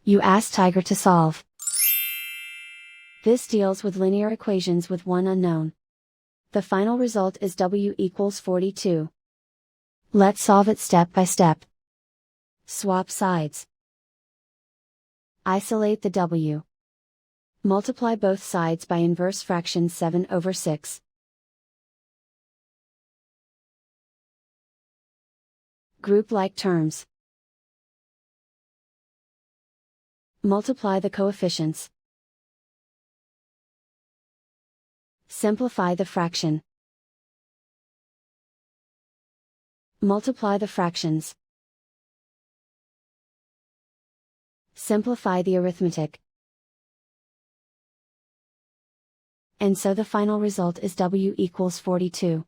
You ask Tiger to solve. This deals with linear equations with one unknown. The final result is W equals 42. Let's solve it step by step. Swap sides. Isolate the W. Multiply both sides by inverse fraction 7/6. Group like terms. Multiply the coefficients. Simplify the fraction. Multiply the fractions. Simplify the arithmetic. And so the final result is W equals 42.